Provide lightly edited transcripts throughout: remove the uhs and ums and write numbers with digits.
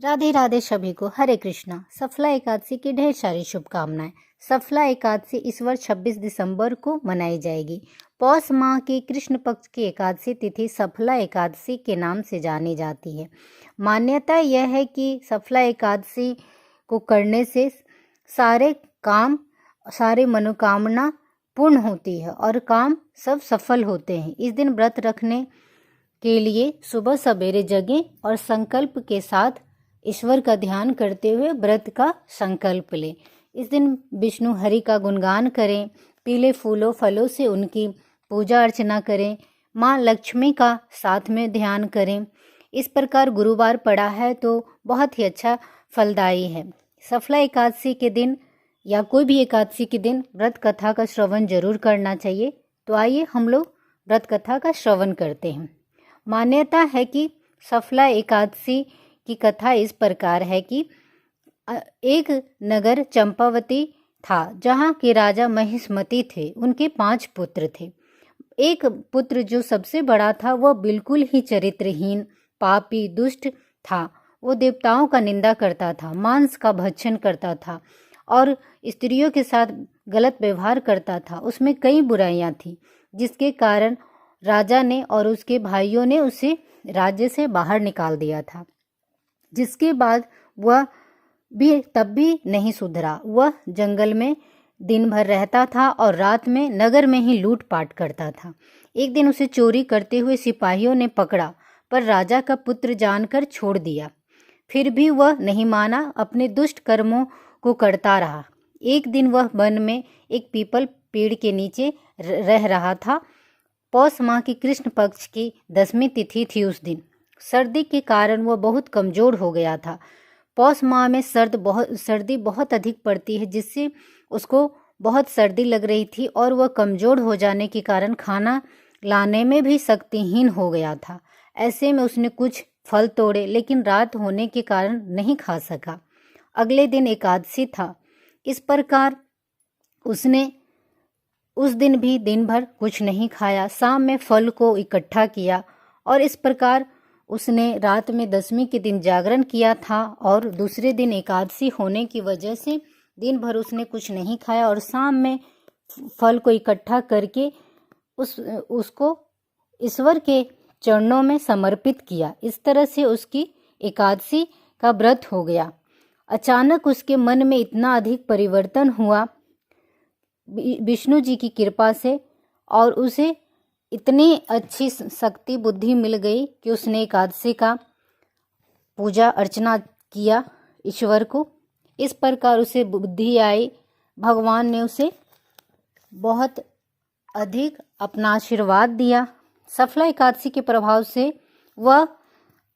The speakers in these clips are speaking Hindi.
राधे राधे सभी को। हरे कृष्णा। सफला एकादशी की ढेर सारी शुभकामनाएं। सफला एकादशी इस वर्ष 26 दिसंबर को मनाई जाएगी। पौष माह की कृष्ण पक्ष की एकादशी तिथि सफला एकादशी के नाम से जानी जाती है। मान्यता यह है कि सफला एकादशी को करने से सारे काम, सारे मनोकामना पूर्ण होती है और काम सब सफल होते हैं। इस दिन व्रत रखने के लिए सुबह सवेरे जगें और संकल्प के साथ ईश्वर का ध्यान करते हुए व्रत का संकल्प लें। इस दिन विष्णु हरि का गुणगान करें, पीले फूलों फलों से उनकी पूजा अर्चना करें, माँ लक्ष्मी का साथ में ध्यान करें। इस प्रकार गुरुवार पड़ा है तो बहुत ही अच्छा फलदायी है। सफला एकादशी के दिन या कोई भी एकादशी के दिन व्रत कथा का श्रवण जरूर करना चाहिए। तो आइए हम लोग व्रत कथा का श्रवण करते हैं। मान्यता है कि सफला एकादशी की कथा इस प्रकार है कि एक नगर चंपावती था जहाँ के राजा महिष्मति थे। उनके 5 पुत्र थे। एक पुत्र जो सबसे बड़ा था वह बिल्कुल ही चरित्रहीन, पापी, दुष्ट था। वो देवताओं का निंदा करता था, मांस का भक्षण करता था और स्त्रियों के साथ गलत व्यवहार करता था। उसमें कई बुराइयां थीं, जिसके कारण राजा ने और उसके भाइयों ने उसे राज्य से बाहर निकाल दिया था। जिसके बाद वह भी तब भी नहीं सुधरा। वह जंगल में दिन भर रहता था और रात में नगर में ही लूटपाट करता था। एक दिन उसे चोरी करते हुए सिपाहियों ने पकड़ा, पर राजा का पुत्र जानकर छोड़ दिया। फिर भी वह नहीं माना, अपने दुष्ट कर्मों को करता रहा। एक दिन वह वन में एक पीपल पेड़ के नीचे रह रहा था। पौष माह की कृष्ण पक्ष की 10वीं तिथि थी। उस दिन सर्दी के कारण वह बहुत कमजोर हो गया था। पौष माह में सर्दी बहुत अधिक पड़ती है, जिससे उसको बहुत सर्दी लग रही थी और वह कमजोर हो जाने के कारण खाना लाने में भी शक्तिहीन हो गया था। ऐसे में उसने कुछ फल तोड़े, लेकिन रात होने के कारण नहीं खा सका। अगले दिन एकादशी था। इस प्रकार उसने उस दिन भी दिन भर कुछ नहीं खाया। शाम में फल को इकट्ठा किया और इस प्रकार उसने रात में 10वीं के दिन जागरण किया था और दूसरे दिन एकादशी होने की वजह से दिन भर उसने कुछ नहीं खाया और शाम में फल को इकट्ठा करके उसको ईश्वर के चरणों में समर्पित किया। इस तरह से उसकी एकादशी का व्रत हो गया। अचानक उसके मन में इतना अधिक परिवर्तन हुआ विष्णु जी की कृपा से, और उसे इतनी अच्छी शक्ति बुद्धि मिल गई कि उसने एकादशी का पूजा अर्चना किया ईश्वर को। इस प्रकार उसे बुद्धि आई। भगवान ने उसे बहुत अधिक अपना आशीर्वाद दिया। सफला एकादशी के प्रभाव से वह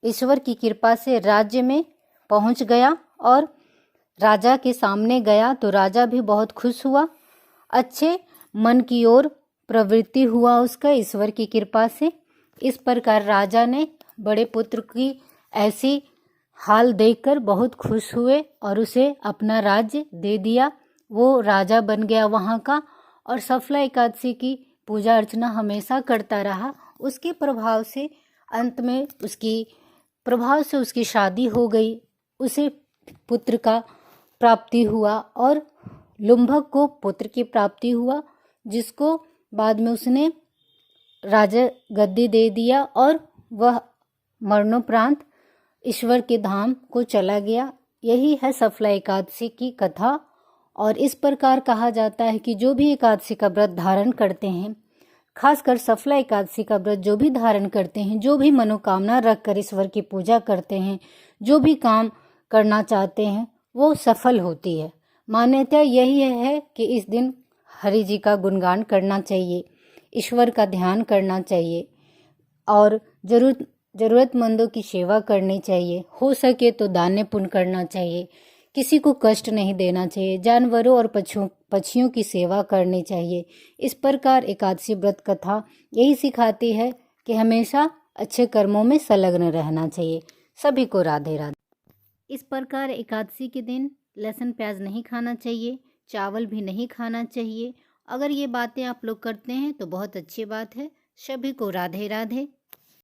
ईश्वर की कृपा से राज्य में पहुंच गया और राजा के सामने गया तो राजा भी बहुत खुश हुआ। अच्छे मन की ओर प्रवृत्ति हुआ उसका ईश्वर की कृपा से। इस प्रकार राजा ने बड़े पुत्र की ऐसी हाल देखकर बहुत खुश हुए और उसे अपना राज्य दे दिया। वो राजा बन गया वहाँ का और सफला एकादशी की पूजा अर्चना हमेशा करता रहा। उसके प्रभाव से अंत में उसकी शादी हो गई। उसे पुत्र का प्राप्ति हुआ और लुम्भक को पुत्र की प्राप्ति हुआ, जिसको बाद में उसने राजा गद्दी दे दिया और वह मरणोपरांत ईश्वर के धाम को चला गया। यही है सफला एकादशी की कथा। और इस प्रकार कहा जाता है कि जो भी एकादशी का व्रत धारण करते हैं, खासकर सफला एकादशी का व्रत जो भी धारण करते हैं, जो भी मनोकामना रखकर ईश्वर की पूजा करते हैं, जो भी काम करना चाहते हैं, वो सफल होती है। मान्यता यही है कि इस दिन हरि जी का गुणगान करना चाहिए, ईश्वर का ध्यान करना चाहिए और जरूरतमंदों की सेवा करनी चाहिए। हो सके तो दान पुण्य करना चाहिए, किसी को कष्ट नहीं देना चाहिए, जानवरों और पक्षियों की सेवा करनी चाहिए। इस प्रकार एकादशी व्रत कथा यही सिखाती है कि हमेशा अच्छे कर्मों में संलग्न रहना चाहिए। सभी को राधे राधे। इस प्रकार एकादशी के दिन लहसुन प्याज नहीं खाना चाहिए, चावल भी नहीं खाना चाहिए। अगर ये बातें आप लोग करते हैं तो बहुत अच्छी बात है। सभी को राधे राधे।